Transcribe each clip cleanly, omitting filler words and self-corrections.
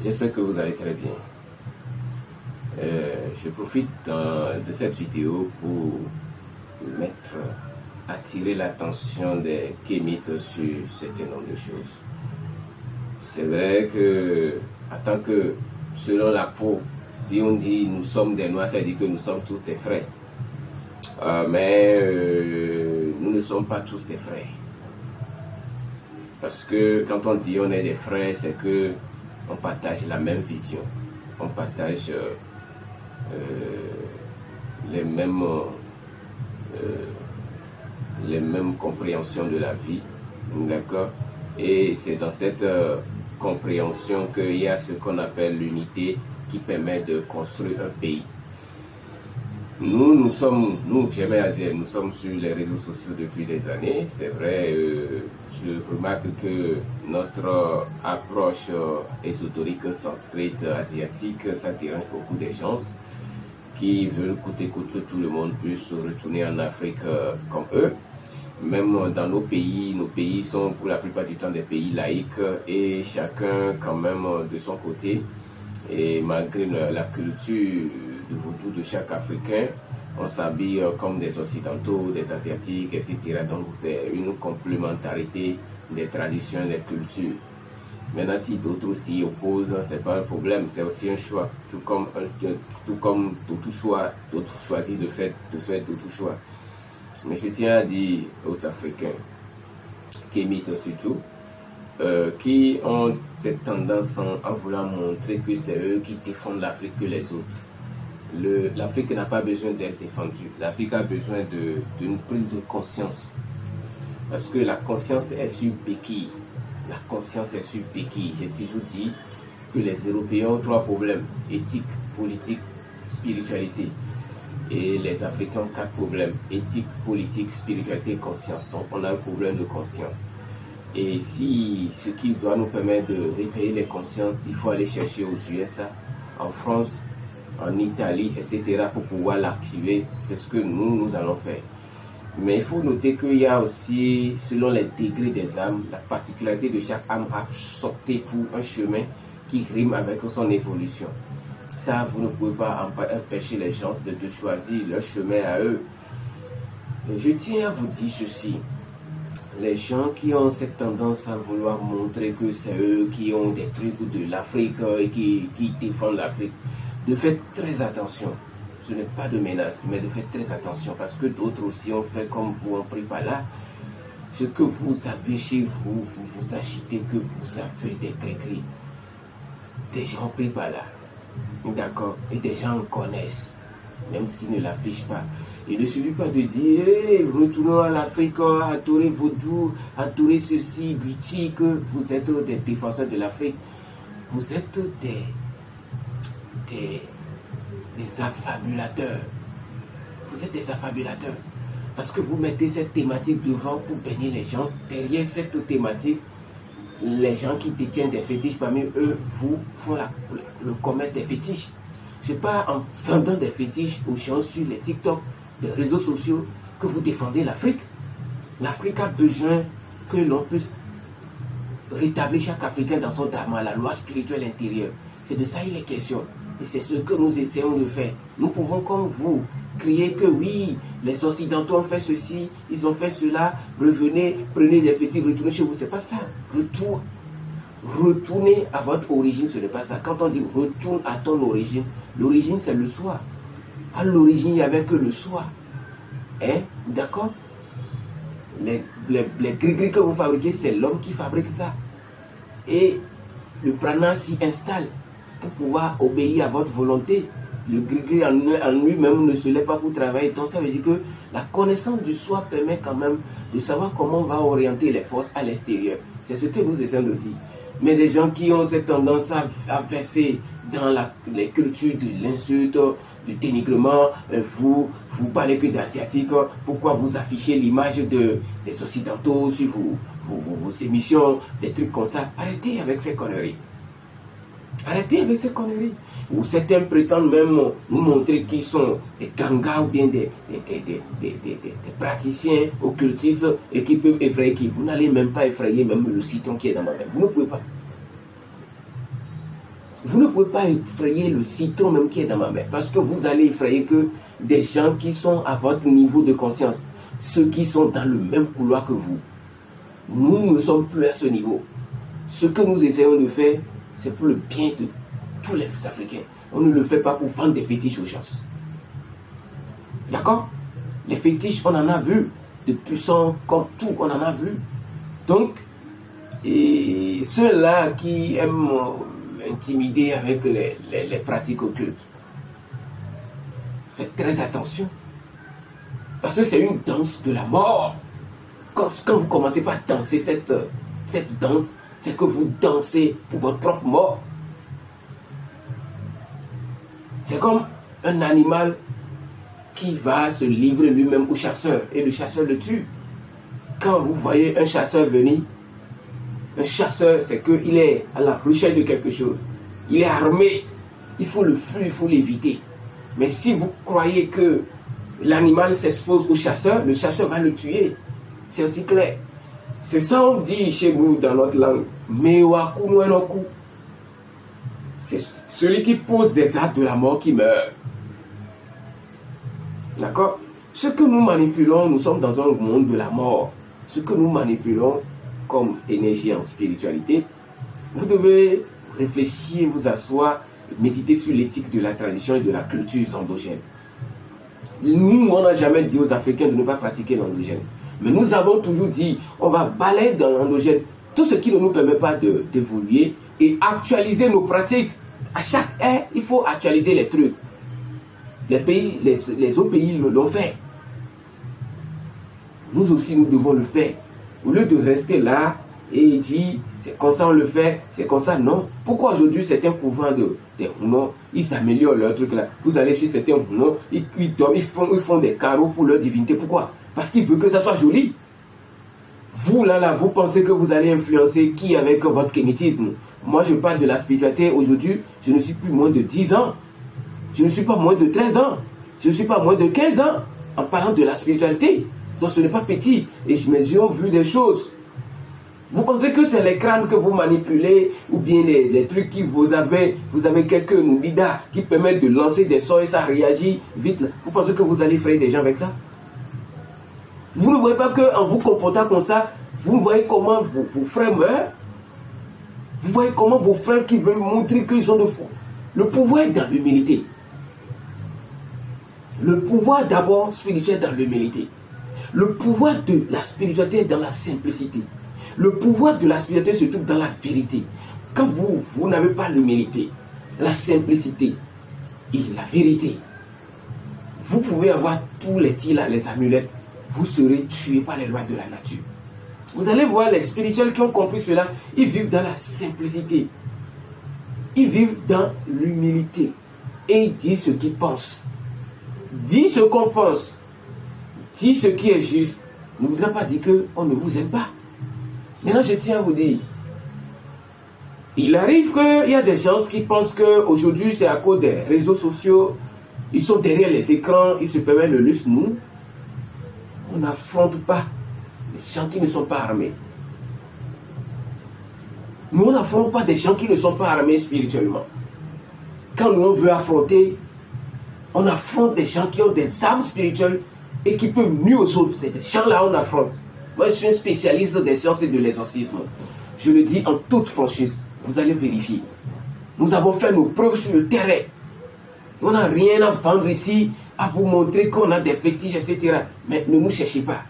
J'espère que vous allez très bien. Je profite de cette vidéo pour attirer l'attention des kémites sur un certain nombre de choses. C'est vrai que, en tant que, selon la peau, si on dit nous sommes des noirs, ça veut dire que nous sommes tous des frères. Mais nous ne sommes pas tous des frères. Parce que quand on dit on est des frères, c'est que on partage la même vision. On partage les mêmes compréhensions de la vie. D'accord? Et c'est dans cette compréhension qu'il y a ce qu'on appelle l'unité qui permet de construire un pays. Nous sommes sur les réseaux sociaux depuis des années. C'est vrai, je remarque que notre approche ésotérique, sanscrite, asiatique, ça dérange beaucoup des gens qui veulent coûte que tout le monde puisse retourner en Afrique comme eux. Même dans nos pays sont pour la plupart du temps des pays laïques et chacun quand même de son côté. Et malgré la culture de vaudou de chaque Africain, on s'habille comme des Occidentaux, des Asiatiques, etc. Donc c'est une complémentarité des traditions et des cultures. Maintenant, si d'autres s'y opposent, c'est pas un problème, c'est aussi un choix. Tout comme d'autres choix, d'autres choisissent de faire d'autres choix. Mais je tiens à dire aux Africains, kémites surtout, qui ont cette tendance à vouloir montrer que c'est eux qui défendent l'Afrique que les autres. L'Afrique n'a pas besoin d'être défendue. L'Afrique a besoin d'une prise de conscience. Parce que la conscience est sur béquille. La conscience est sur béquille. J'ai toujours dit que les Européens ont trois problèmes: éthique, politique, spiritualité. Et les Africains ont quatre problèmes: éthique, politique, spiritualité et conscience. Donc on a un problème de conscience. Et si ce qui doit nous permettre de réveiller les consciences, il faut aller chercher aux USA, en France, en Italie, etc. pour pouvoir l'activer. C'est ce que nous allons faire. Mais il faut noter qu'il y a aussi, selon les degrés des âmes, la particularité de chaque âme a sorti pour un chemin qui rime avec son évolution. Ça, vous ne pouvez pas empêcher les gens de choisir leur chemin à eux. Et je tiens à vous dire ceci. Les gens qui ont cette tendance à vouloir montrer que c'est eux qui ont des trucs de l'Afrique et qui défendent l'Afrique, de faire très attention. Ce n'est pas de menace, mais de faire très attention, parce que d'autres aussi ont fait comme vous, ont pris par là. Ce que vous avez chez vous, vous agitez que vous avez des gris-gris. Des gens ont pris par là. D'accord? Et des gens connaissent, même s'ils ne l'affichent pas. Il ne suffit pas de dire hey, retournons à l'Afrique, adorer vaudou, adorer ceci, boutique. Vous êtes des défenseurs de l'Afrique. Vous êtes des affabulateurs. Vous êtes des affabulateurs. Parce que vous mettez cette thématique devant pour bénir les gens. Derrière cette thématique, les gens qui détiennent des fétiches parmi eux, vous font le commerce des fétiches. Ce n'est pas en vendant des fétiches aux gens sur les TikTok, les réseaux sociaux, que vous défendez l'Afrique. L'Afrique a besoin que l'on puisse rétablir chaque Africain dans son dharma, la loi spirituelle intérieure. C'est de ça il est question. Et c'est ce que nous essayons de faire. Nous pouvons, comme vous, crier que oui, les Occidentaux ont fait ceci, ils ont fait cela, revenez, prenez des fétiches, retournez chez vous. C'est pas ça. Retournez à votre origine, ce n'est pas ça. Quand on dit retourne à ton origine, l'origine c'est le soi. À l'origine, il n'y avait que le soi. Hein? D'accord? Les gris-gris que vous fabriquez, c'est l'homme qui fabrique ça. Et le prana s'y installe pour pouvoir obéir à votre volonté. Le gris-gris en lui-même ne se lève pas pour travailler. Donc ça veut dire que la connaissance du soi permet quand même de savoir comment on va orienter les forces à l'extérieur. C'est ce que nous essayons de dire. Mais des gens qui ont cette tendance à verser dans les cultures de l'insulte, du dénigrement, vous parlez que d'asiatiques, pourquoi vous affichez l'image des occidentaux sur vos émissions, des trucs comme ça. Arrêtez avec ces conneries. Arrêtez avec ces conneries. Ou certains prétendent même nous montrer qu'ils sont des gangas ou bien des praticiens occultistes et qui peuvent effrayer qui. Vous n'allez même pas effrayer même le citron qui est dans ma main. Vous ne pouvez pas. Vous ne pouvez pas effrayer le citron même qui est dans ma main, parce que vous allez effrayer que des gens qui sont à votre niveau de conscience, ceux qui sont dans le même couloir que vous. Nous ne sommes plus à ce niveau. Ce que nous essayons de faire, c'est pour le bien de tous les Africains. On ne le fait pas pour vendre des fétiches aux gens. D'accord? Les fétiches, on en a vu. De puissants comme tout, on en a vu. Donc, et ceux-là qui aiment intimider avec les pratiques occultes, faites très attention. Parce que c'est une danse de la mort. Quand vous commencez par danser cette danse, c'est que vous dansez pour votre propre mort. C'est comme un animal qui va se livrer lui-même au chasseur et le chasseur le tue. Quand vous voyez un chasseur venir, un chasseur, c'est qu'il est à la recherche de quelque chose. Il est armé. Il faut le fuir, il faut l'éviter. Mais si vous croyez que l'animal s'expose au chasseur, le chasseur va le tuer. C'est aussi clair. C'est ça on dit chez nous dans notre langue. Mewaku noenoku. C'est celui qui pose des actes de la mort qui meurt. D'accord? Ce que nous manipulons, nous sommes dans un monde de la mort. Ce que nous manipulons comme énergie en spiritualité, vous devez réfléchir, vous asseoir, méditer sur l'éthique de la tradition et de la culture endogène. Nous, on n'a jamais dit aux Africains de ne pas pratiquer l'endogène. Mais nous avons toujours dit, on va balayer dans l'endogène tout ce qui ne nous permet pas d'évoluer et actualiser nos pratiques. À chaque ère, il faut actualiser les trucs. Les autres pays l'ont fait. Nous aussi, nous devons le faire. Au lieu de rester là et dire, c'est comme ça on le fait, c'est comme ça, non. Pourquoi aujourd'hui certains couvents des Hunos, ils s'améliorent leur truc là. Vous allez chez certains Hunos, ils font des carreaux pour leur divinité. Pourquoi? Parce qu'ils veulent que ça soit joli. Vous là, vous pensez que vous allez influencer qui avec votre kémétisme? Moi, je parle de la spiritualité. Aujourd'hui, je ne suis plus moins de 10 ans. Je ne suis pas moins de 13 ans. Je ne suis pas moins de 15 ans en parlant de la spiritualité. Donc ce n'est pas petit. Et mes yeux ont vu des choses. Vous pensez que c'est les crânes que vous manipulez ou bien les trucs qui vous avez quelques nubidas qui permettent de lancer des sorts et ça réagit vite. Vous pensez que vous allez effrayer des gens avec ça? Vous ne voyez pas qu'en vous comportant comme ça, vous voyez comment vos frères meurent? Vous voyez comment vos frères qui veulent montrer qu'ils ont de fou. Le pouvoir est dans l'humilité. Le pouvoir d'abord spirituel dans l'humilité. Le pouvoir de la spiritualité est dans la simplicité. Le pouvoir de la spiritualité se trouve dans la vérité. Quand vous n'avez pas l'humilité, la simplicité et la vérité, vous pouvez avoir tous les tirs là, les amulettes, vous serez tués par les lois de la nature. Vous allez voir les spirituels qui ont compris cela, ils vivent dans la simplicité. Ils vivent dans l'humilité. Et ils disent ce qu'ils pensent. Dis ce qu'on pense. Dis ce qui est juste. Ne voudrait pas dire qu'on ne vous aime pas. Maintenant, je tiens à vous dire. Il arrive qu'il y a des gens qui pensent qu'aujourd'hui, c'est à cause des réseaux sociaux. Ils sont derrière les écrans, ils se permettent le luxe. Nous, on n'affronte pas les gens qui ne sont pas armés. Nous, on n'affronte pas des gens qui ne sont pas armés spirituellement. Quand nous, on veut affronter, on affronte des gens qui ont des armes spirituelles et qui peuvent nuire aux autres. C'est des gens-là qu'on affronte. Moi, je suis un spécialiste des sciences et de l'exorcisme. Je le dis en toute franchise. Vous allez vérifier. Nous avons fait nos preuves sur le terrain. On n'a rien à vendre ici, à vous montrer qu'on a des fétiches, etc. Mais ne nous cherchez pas.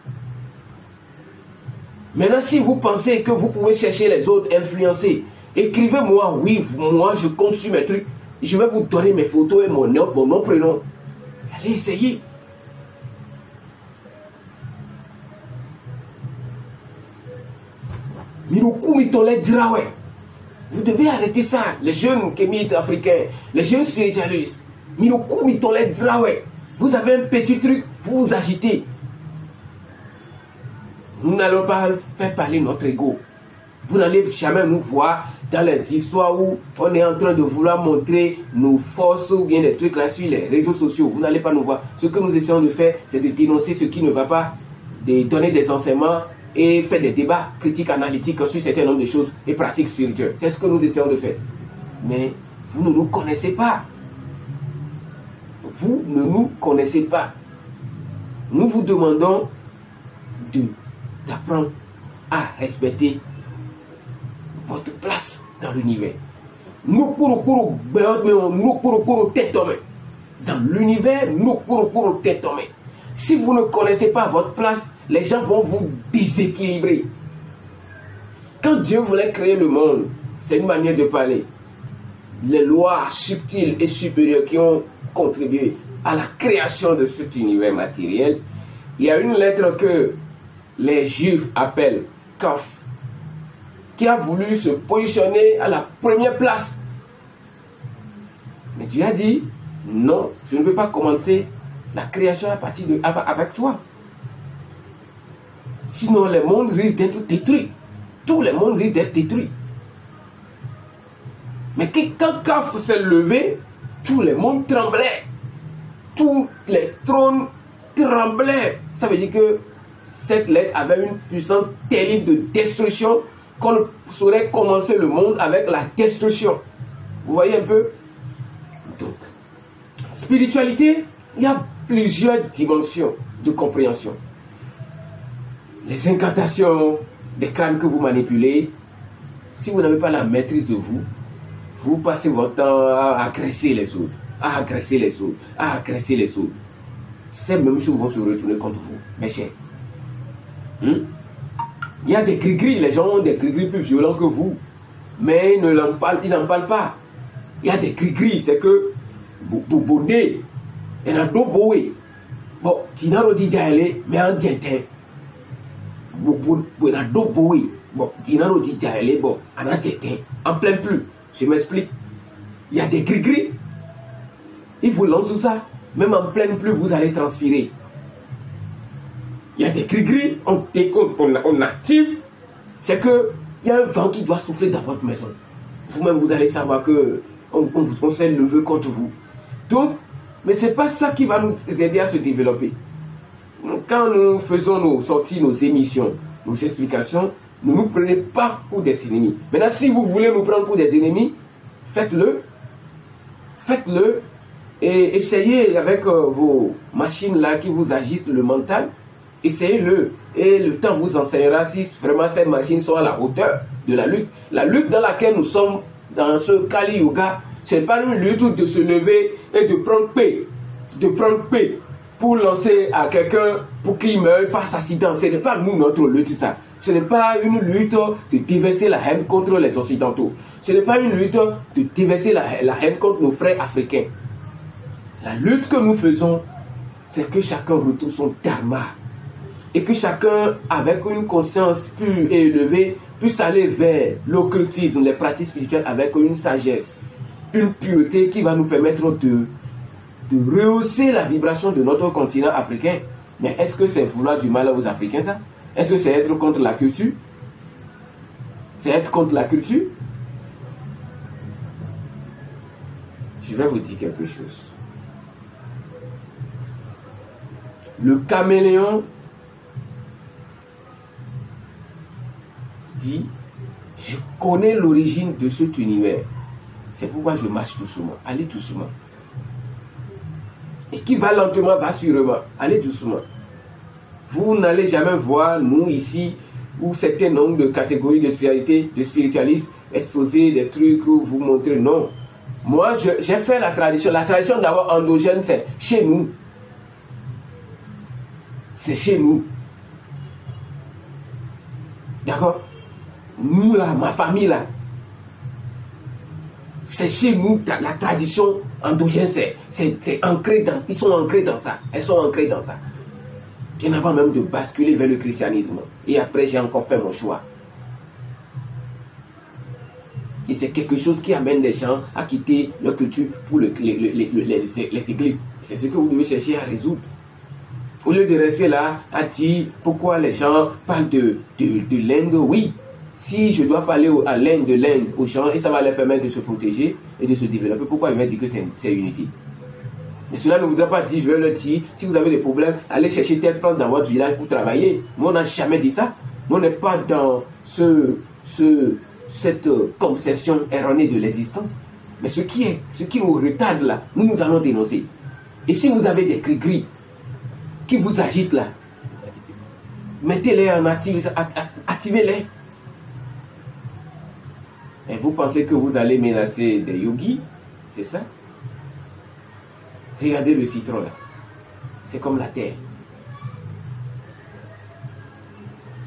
Maintenant, si vous pensez que vous pouvez chercher les autres, influencer, écrivez-moi, oui, moi je compte sur mes trucs. Je vais vous donner mes photos et mon nom, prénom. Allez essayer. Vous devez arrêter ça, les jeunes kémites africains, les jeunes spiritualistes. Vous avez un petit truc, vous vous agitez. Nous n'allons pas faire parler notre ego. Vous n'allez jamais nous voir dans les histoires où on est en train de vouloir montrer nos forces ou bien des trucs là sur les réseaux sociaux. Vous n'allez pas nous voir. Ce que nous essayons de faire, c'est de dénoncer ce qui ne va pas, de donner des enseignements et faire des débats critiques, analytiques sur certains nombres de choses et pratiques spirituelles. C'est ce que nous essayons de faire. Mais Vous ne nous connaissez pas. Vous ne nous connaissez pas. Nous vous demandons d'apprendre à respecter votre place dans l'univers. Dans l'univers, si vous ne connaissez pas votre place, les gens vont vous déséquilibrer. Quand Dieu voulait créer le monde, c'est une manière de parler. Les lois subtiles et supérieures qui ont contribué à la création de cet univers matériel, il y a une lettre que les Juifs appellent Kaf, qui a voulu se positionner à la première place. Mais Dieu a dit, non, je ne peux pas commencer la création à partir de avec toi. Sinon, le monde risque d'être détruit. Tout le monde risque d'être détruit. Mais quand Kaf s'est levé, tout le monde tremblait. Tous les trônes tremblaient. Ça veut dire que cette lettre avait une puissance terrible de destruction, qu'on saurait commencer le monde avec la destruction. Vous voyez un peu? Donc, spiritualité, il y a plusieurs dimensions de compréhension. Les incantations, les crânes que vous manipulez, si vous n'avez pas la maîtrise de vous, vous passez votre temps à agresser les autres, à agresser les autres, à agresser les autres. Ces mêmes choses vont se retourner contre vous, mes chers. Il y a des gris-gris, les gens ont des gris-gris plus violents que vous, mais ils n'en parlent pas. Il y a des gris-gris, c'est que Bobodé, il y en a d'autres boé. Bon, Tinaro dit Jaëlé, mais en djentin. Il y en a d'autres boé. Bon, Tinaro dit Jaëlé, bon, en djentin. En plein plus, je m'explique. Il y a des gris-gris. Ils vous lancent ça, même en pleine pluie, vous allez transpirer. Il y a des gris-gris, on active. C'est que il y a un vent qui doit souffler dans votre maison. Vous-même, vous allez savoir que on s'est levé contre vous. Donc, mais ce n'est pas ça qui va nous aider à se développer. Quand nous faisons nos sorties, nos émissions, nos explications, ne nous prenez pas pour des ennemis. Maintenant, si vous voulez nous prendre pour des ennemis, faites-le. Faites-le. Et essayez avec vos machines là qui vous agitent le mental. Essayez-le. Et le temps vous enseignera si vraiment ces machines sont à la hauteur de la lutte. La lutte dans laquelle nous sommes dans ce Kali Yoga, ce n'est pas une lutte de se lever et de prendre paix. De prendre paix pour lancer à quelqu'un pour qu'il meure face à accident. Ce n'est pas nous notre lutte, ça. Ce n'est pas une lutte de déverser la haine contre les Occidentaux. Ce n'est pas une lutte de déverser la haine contre nos frères africains. La lutte que nous faisons, c'est que chacun retrouve son dharma. Et que chacun, avec une conscience pure et élevée, puisse aller vers l'occultisme, les pratiques spirituelles avec une sagesse, une pureté qui va nous permettre de rehausser la vibration de notre continent africain. Mais est-ce que c'est vouloir du mal aux Africains, ça? Est-ce que c'est être contre la culture? C'est être contre la culture? Je vais vous dire quelque chose. Le caméléon dit, je connais l'origine de cet univers. C'est pourquoi je marche doucement. Allez doucement. Et qui va lentement, va sûrement. Allez doucement. Vous n'allez jamais voir, nous ici, ou certains nombres de catégories de spiritualité, de spiritualistes, exposer des trucs, vous montrer. Non. Moi, j'ai fait la tradition. La tradition d'abord endogène, c'est chez nous. C'est chez nous. D'accord? Nous là, ma famille là. C'est chez nous, la tradition endogène, c'est ancré dans, ils sont ancrés dans ça. Elles sont ancrées dans ça. Bien avant même de basculer vers le christianisme. Et après, j'ai encore fait mon choix. Et c'est quelque chose qui amène les gens à quitter leur culture pour les églises. C'est ce que vous devez chercher à résoudre. Au lieu de rester là à dire pourquoi les gens parlent de l'Inde, oui. Si je dois parler à l'Inde, aux gens, et ça va leur permettre de se protéger et de se développer, pourquoi ils vont dire que c'est inutile? Mais cela ne voudra pas dire, je vais leur dire, si vous avez des problèmes, allez chercher telle plante dans votre village pour travailler. Nous, on n'a jamais dit ça. Nous, on n'est pas dans cette conception erronée de l'existence. Mais ce qui nous retarde là, nous allons dénoncer. Et si vous avez des cris qui vous agitent là, mettez-les en activité, activez-les. Et vous pensez que vous allez menacer des yogis? C'est ça? Regardez le citron là. C'est comme la terre.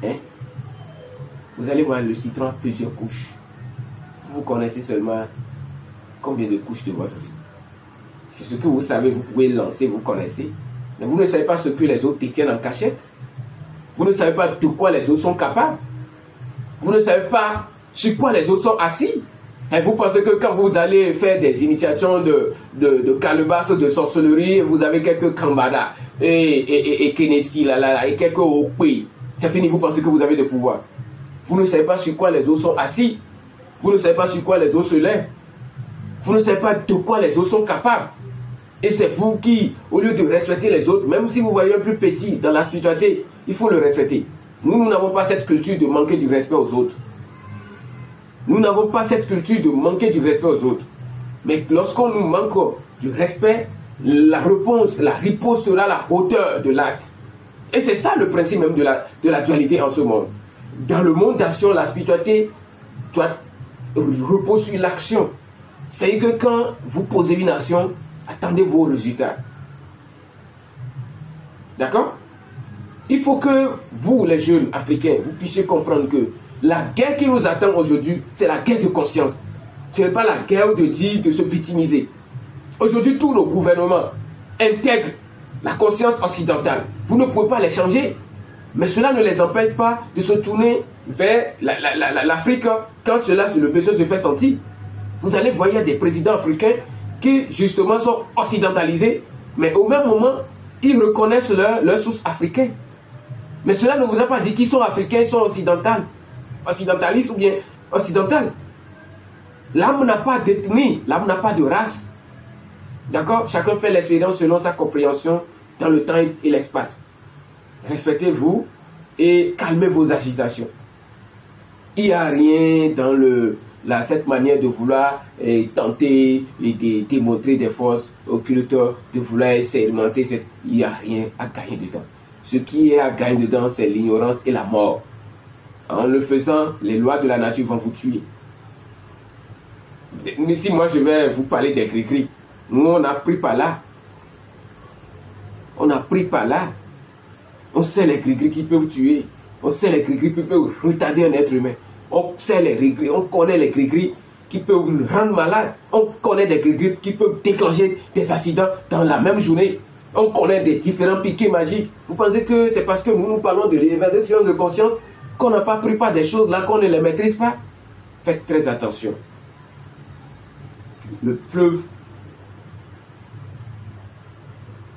Hein? Vous allez voir le citron a plusieurs couches. Vous connaissez seulement combien de couches de votre vie. C'est ce que vous savez, vous pouvez lancer, vous connaissez. Mais vous ne savez pas ce que les autres détiennent en cachette. Vous ne savez pas de quoi les autres sont capables. Vous ne savez pas sur quoi les autres sont assis. Et vous pensez que quand vous allez faire des initiations de calebasse, de sorcellerie, vous avez quelques kambada et Kenessi, et quelques Okwe. C'est fini, vous pensez que vous avez des pouvoirs. Vous ne savez pas sur quoi les autres sont assis. Vous ne savez pas sur quoi les autres se lèvent. Vous ne savez pas de quoi les autres sont capables. Et c'est vous qui, au lieu de respecter les autres, même si vous voyez un plus petit dans la spiritualité, il faut le respecter. Nous n'avons pas cette culture de manquer du respect aux autres. Nous n'avons pas cette culture de manquer du respect aux autres. Mais lorsqu'on nous manque du respect, la riposte sera la hauteur de l'acte. Et c'est ça le principe même de la dualité en ce monde. Dans le monde d'action, la spiritualité repose sur l'action. C'est que quand vous posez une action, attendez vos résultats. D'accord? Il faut que vous, les jeunes africains, vous puissiez comprendre que la guerre qui nous attend aujourd'hui, c'est la guerre de conscience. Ce n'est pas la guerre de dire, de se victimiser. Aujourd'hui, tous nos gouvernements intègrent la conscience occidentale. Vous ne pouvez pas les changer. Mais cela ne les empêche pas de se tourner vers l'Afrique quand le besoin se fait sentir. Vous allez voir, il y a des présidents africains qui justement sont occidentalisés, mais au même moment, ils reconnaissent leur source africaine. Mais cela ne vous a pas dit qu'ils sont africains, ils sont occidentalistes ou bien occidentales. L'âme n'a pas d'ethnie, l'âme n'a pas de race. D'accord? Chacun fait l'expérience selon sa compréhension dans le temps et l'espace. Respectez-vous et calmez vos agitations. Il n'y a rien dans cette manière de vouloir tenter et de démontrer des forces occultes, de vouloir expérimenter. Il n'y a rien à gagner dedans. Ce qui est à gagner dedans, c'est l'ignorance et la mort. En le faisant, les lois de la nature vont vous tuer. Mais si moi je vais vous parler des gris-gris, nous on a pris par là. On a pris par là. On sait les gris-gris qui peuvent tuer. On sait les gris-gris qui peuvent retarder un être humain. On sait les gris-gris, on connaît les gris-gris qui peuvent nous rendre malades. On connaît des gris-gris qui peuvent déclencher des accidents dans la même journée. On connaît des différents piquets magiques. Vous pensez que c'est parce que nous parlons de l'élévation de conscience qu'on n'a pas pris part des choses là, qu'on ne les maîtrise pas? Faites très attention. Le fleuve,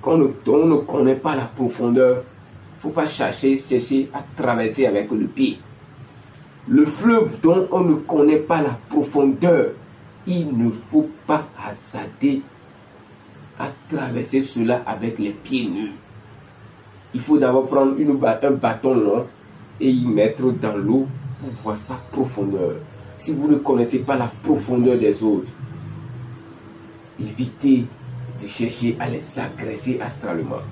quand on ne connaît pas la profondeur, il ne faut pas chercher à traverser avec le pied. Le fleuve dont on ne connaît pas la profondeur, il ne faut pas hasarder à traverser cela avec les pieds nus. Il faut d'abord prendre un bâton long et y mettre dans l'eau pour voir sa profondeur. Si vous ne connaissez pas la profondeur des autres, évitez de chercher à les agresser astralement.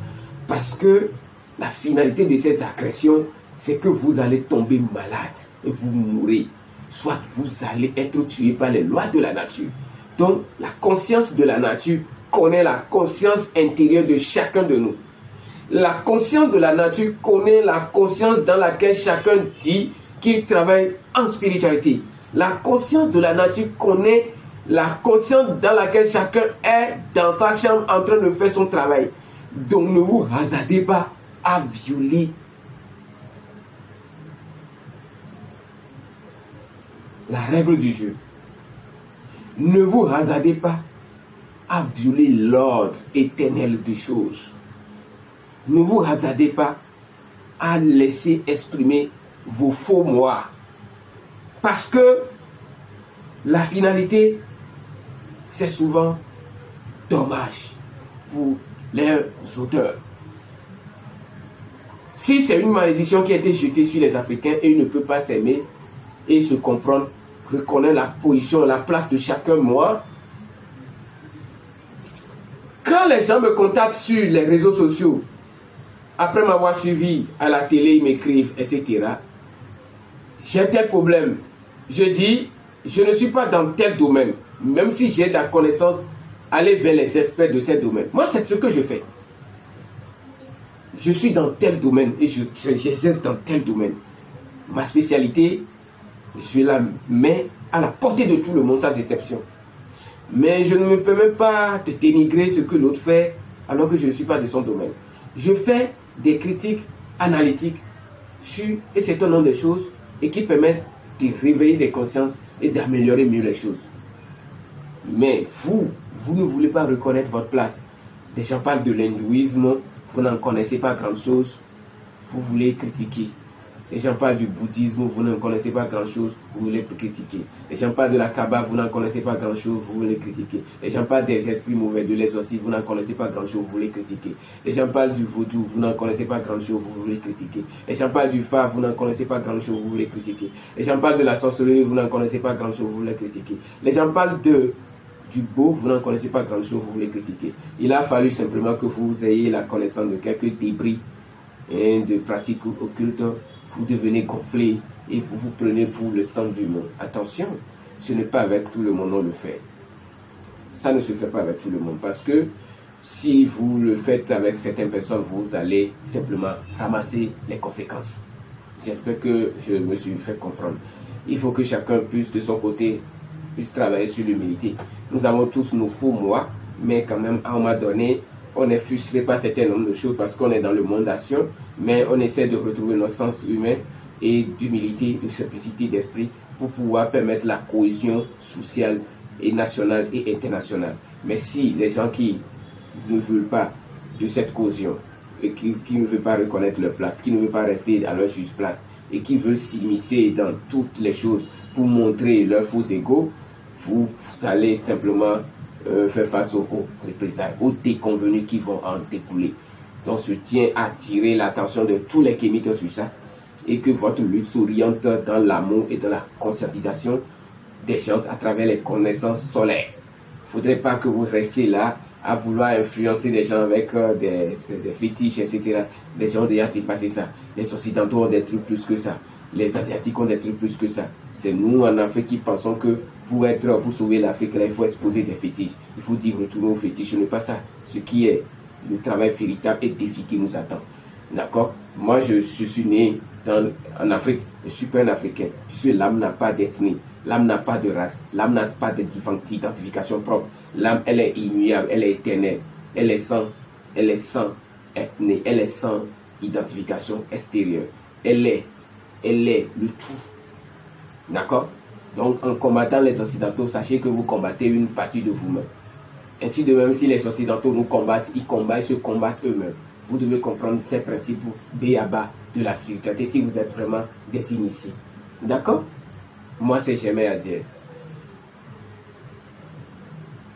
Parce que la finalité de ces agressions, c'est que vous allez tomber malade et vous mourrez. Soit vous allez être tué par les lois de la nature. Donc, la conscience de la nature connaît la conscience intérieure de chacun de nous. La conscience de la nature connaît la conscience dans laquelle chacun dit qu'il travaille en spiritualité. La conscience de la nature connaît la conscience dans laquelle chacun est dans sa chambre en train de faire son travail. Donc ne vous hasardez pas à violer la règle du jeu. Ne vous hasardez pas à violer l'ordre éternel des choses. Ne vous hasardez pas à laisser exprimer vos faux moi. Parce que la finalité, c'est souvent dommage pour les auteurs. Si c'est une malédiction qui a été jetée sur les Africains et ils ne peuvent pas s'aimer et se comprendre, reconnaître la position, la place de chacun moi, quand les gens me contactent sur les réseaux sociaux, après m'avoir suivi à la télé, ils m'écrivent, etc. J'ai tel problème. Je dis, je ne suis pas dans tel domaine. Même si j'ai de la connaissance, allez vers les experts de ces domaines. Moi, c'est ce que je fais. Je suis dans tel domaine et j'exerce dans tel domaine. Ma spécialité, je la mets à la portée de tout le monde, sans exception. Mais je ne me permets pas de dénigrer ce que l'autre fait alors que je ne suis pas de son domaine. Je fais des critiques analytiques sur un certain nombre de choses et qui permettent de réveiller des consciences et d'améliorer mieux les choses. Mais vous ne voulez pas reconnaître votre place. Des gens parlent de l'hindouisme, vous n'en connaissez pas grand-chose, vous voulez critiquer. Les gens parlent du bouddhisme, vous ne connaissez pas grand-chose, vous voulez critiquer. Les gens parlent de la Kabbale, vous n'en connaissez pas grand-chose, vous voulez critiquer. Les gens parlent des esprits mauvais, de l'exorcisme, vous n'en connaissez pas grand-chose, vous voulez critiquer. Les gens parlent du vaudou, vous n'en connaissez pas grand-chose, vous voulez critiquer. Les gens parlent du fa, vous n'en connaissez pas grand-chose, vous voulez critiquer. Les gens parlent de la sorcellerie, vous n'en connaissez pas grand-chose, vous voulez critiquer. Les gens parlent du beau, vous n'en connaissez pas grand-chose, vous voulez critiquer. Il a fallu simplement que vous ayez la connaissance de quelques débris de pratiques occultes. Vous devenez gonflé et vous vous prenez pour le centre du monde. Attention, ce n'est pas avec tout le monde on le fait. Ça ne se fait pas avec tout le monde parce que si vous le faites avec certaines personnes, vous allez simplement ramasser les conséquences. J'espère que je me suis fait comprendre. Il faut que chacun puisse de son côté puisse travailler sur l'humilité. Nous avons tous nos faux moi, mais quand même à un moment donné, on est frustré par certains nombre de choses parce qu'on est dans le monde d'action, mais on essaie de retrouver notre sens humain et d'humilité, de simplicité d'esprit pour pouvoir permettre la cohésion sociale et nationale et internationale. Mais si les gens qui ne veulent pas de cette cohésion et qui ne veulent pas reconnaître leur place, qui ne veulent pas rester à leur juste place et qui veulent s'immiscer dans toutes les choses pour montrer leurs faux égaux, vous allez simplement faire face aux représailles, aux déconvenus qui vont en découler. Donc je tiens à attirer l'attention de tous les kémites sur ça et que votre lutte s'oriente dans l'amour et dans la conscientisation des gens à travers les connaissances solaires. Il ne faudrait pas que vous restiez là à vouloir influencer les gens avec des fétiches, etc. Les gens ont déjà dépassé ça. Les Occidentaux ont des trucs plus que ça. Les Asiatiques ont des trucs plus que ça. C'est nous en Afrique qui pensons que pour sauver l'Afrique, il faut exposer des fétiches. Il faut dire retourner aux fétiches. Ce n'est pas ça. Ce qui est le travail véritable et défi qui nous attend. D'accord? Moi, je suis né en Afrique. Je ne suis pas un Africain. Puisque l'âme n'a pas d'ethnie. L'âme n'a pas de race. L'âme n'a pas d'identification propre. L'âme, elle est immuable. Elle est éternelle. Elle est sans ethnie. Elle est sans identification extérieure. Elle est le tout. D'accord? Donc, en combattant les Occidentaux, sachez que vous combattez une partie de vous-même. Ainsi de même, si les Occidentaux nous combattent, ils se combattent eux-mêmes. Vous devez comprendre ces principes B.A.B.A. de la spiritualité si vous êtes vraiment des initiés. D'accord? Moi, c'est Germain Aziel.